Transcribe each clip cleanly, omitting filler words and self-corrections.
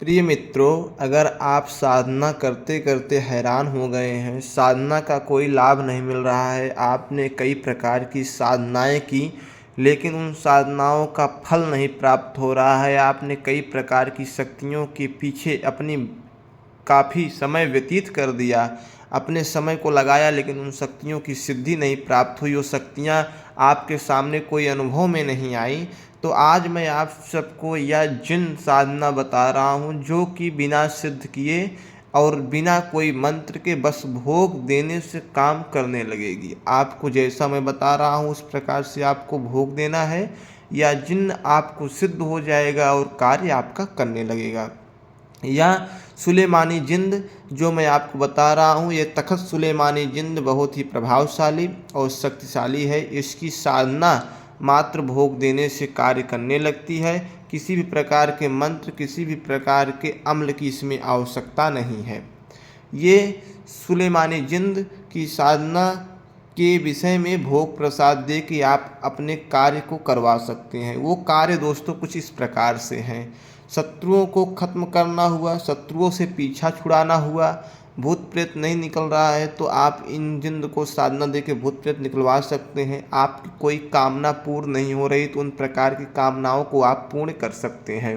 प्रिय मित्रों, अगर आप साधना करते करते हैरान हो गए हैं, साधना का कोई लाभ नहीं मिल रहा है, आपने कई प्रकार की साधनाएं की लेकिन उन साधनाओं का फल नहीं प्राप्त हो रहा है, आपने कई प्रकार की शक्तियों के पीछे अपनी काफ़ी समय व्यतीत कर दिया, अपने समय को लगाया लेकिन उन शक्तियों की सिद्धि नहीं प्राप्त हुई, वो शक्तियाँ आपके सामने कोई अनुभव में नहीं आई। तो आज मैं आप सबको यह जिन साधना बता रहा हूँ जो कि बिना सिद्ध किए और बिना कोई मंत्र के बस भोग देने से काम करने लगेगी। आपको जैसा मैं बता रहा हूँ उस प्रकार से आपको भोग देना है, या जिन आपको सिद्ध हो जाएगा और कार्य आपका करने लगेगा। या सुलेमानी जिंद जो मैं आपको बता रहा हूँ, ये तख़त सुलेमानी जिंद बहुत ही प्रभावशाली और शक्तिशाली है। इसकी साधना मात्र भोग देने से कार्य करने लगती है। किसी भी प्रकार के मंत्र, किसी भी प्रकार के अम्ल की इसमें आवश्यकता नहीं है। ये सुलेमानी जिंद की साधना के विषय में भोग प्रसाद दे के आप अपने कार्य को करवा सकते हैं। वो कार्य दोस्तों कुछ इस प्रकार से हैं। शत्रुओं को खत्म करना हुआ, शत्रुओं से पीछा छुड़ाना हुआ, भूत प्रेत नहीं निकल रहा है तो आप इन जिंद को साधना दे के भूत प्रेत निकलवा सकते हैं। आपकी कोई कामना पूर्ण नहीं हो रही तो उन प्रकार की कामनाओं को आप पूर्ण कर सकते हैं।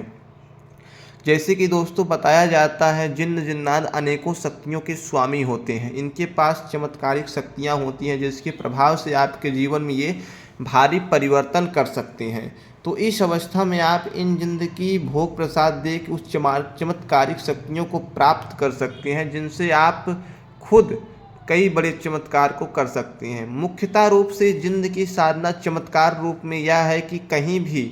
जैसे कि दोस्तों बताया जाता है जिन्न जिन्नात अनेकों शक्तियों के स्वामी होते हैं। इनके पास चमत्कारिक शक्तियाँ होती हैं जिसके प्रभाव से आपके जीवन में ये भारी परिवर्तन कर सकते हैं। तो इस अवस्था में आप इन जिंद की भोग प्रसाद दे के उस चमत्कारिक शक्तियों को प्राप्त कर सकते हैं जिनसे आप खुद कई बड़े चमत्कार को कर सकते हैं। मुख्यतः रूप से जिंद की साधना चमत्कार रूप में यह है कि कहीं भी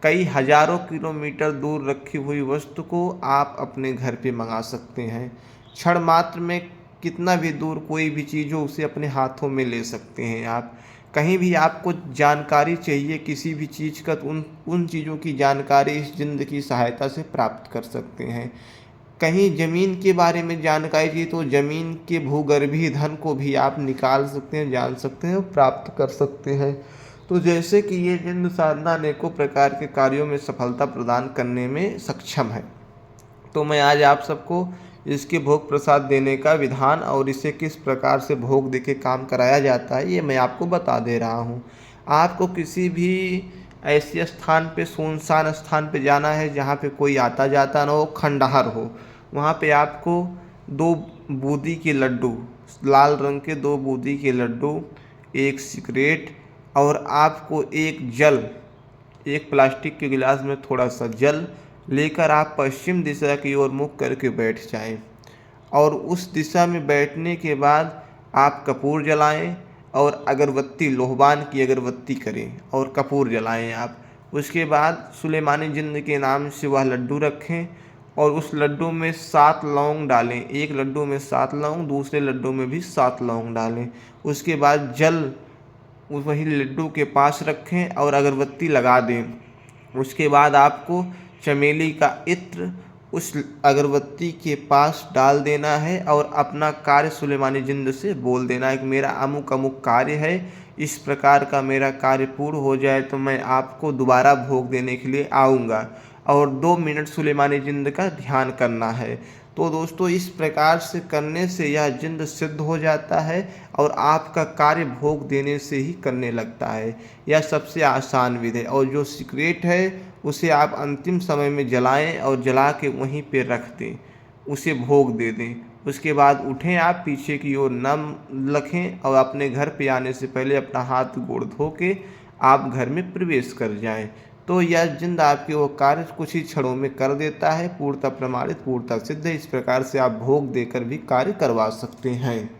कई हजारों किलोमीटर दूर रखी हुई वस्तु को आप अपने घर पे मंगा सकते हैं। क्षण मात्र में कितना भी दूर कोई भी चीज़ हो उसे अपने हाथों में ले सकते हैं आप। कहीं भी आपको जानकारी चाहिए किसी भी चीज़ का तो उन चीज़ों की जानकारी इस जिंद की सहायता से प्राप्त कर सकते हैं। कहीं ज़मीन के बारे में जानकारी चाहिए तो ज़मीन के भूगर्भीय धन को भी आप निकाल सकते हैं, जान सकते हैं और प्राप्त कर सकते हैं। तो जैसे कि ये जिंद साधना अनेकों प्रकार के कार्यों में सफलता प्रदान करने में सक्षम है। तो मैं आज आप सबको इसके भोग प्रसाद देने का विधान और इसे किस प्रकार से भोग देके काम कराया जाता है ये मैं आपको बता दे रहा हूँ। आपको किसी भी ऐसे स्थान पे, सुनसान स्थान पे जाना है जहाँ पे कोई आता जाता ना हो, खंडहर हो। वहाँ पे आपको 2 बूंदी के लड्डू, लाल रंग के 2 बूंदी के लड्डू, 1 सिगरेट और आपको एक प्लास्टिक के गिलास में थोड़ा सा जल लेकर आप पश्चिम दिशा की ओर मुख करके बैठ जाएं। और उस दिशा में बैठने के बाद आप कपूर जलाएं और अगरबत्ती, लोहबान की अगरबत्ती करें और कपूर जलाएं आप। उसके बाद सुलेमानी जिंद के नाम से वह लड्डू रखें और उस लड्डू में 7 लौंग डालें। एक लड्डू में 7 लौंग, दूसरे लड्डू में भी 7 लौंग डालें। उसके बाद जल वही लड्डू के पास रखें और अगरबत्ती लगा दें। उसके बाद आपको चमेली का इत्र उस अगरबत्ती के पास डाल देना है और अपना कार्य सुलेमानी जिंद से बोल देना है कि मेरा अमुक अमुक कार्य है, इस प्रकार का मेरा कार्य पूर्ण हो जाए तो मैं आपको दोबारा भोग देने के लिए आऊँगा। और 2 मिनट सुलेमानी जिंद का ध्यान करना है। तो दोस्तों इस प्रकार से करने से यह जिंद सिद्ध हो जाता है और आपका कार्य भोग देने से ही करने लगता है। यह सबसे आसान विधि है। और जो सिगरेट है उसे आप अंतिम समय में जलाएं और जला के वहीं पे रख दें, उसे भोग दे दें। उसके बाद उठें, आप पीछे की ओर नम रखें और अपने घर पे आने से पहले अपना हाथ गोड़ धो के आप घर में प्रवेश कर जाएं। तो यह जिंद आपके वो कार्य कुछ ही क्षणों में कर देता है। पूर्णतः प्रमाणित, पूर्णतः सिद्ध है। इस प्रकार से आप भोग देकर भी कार्य करवा सकते हैं।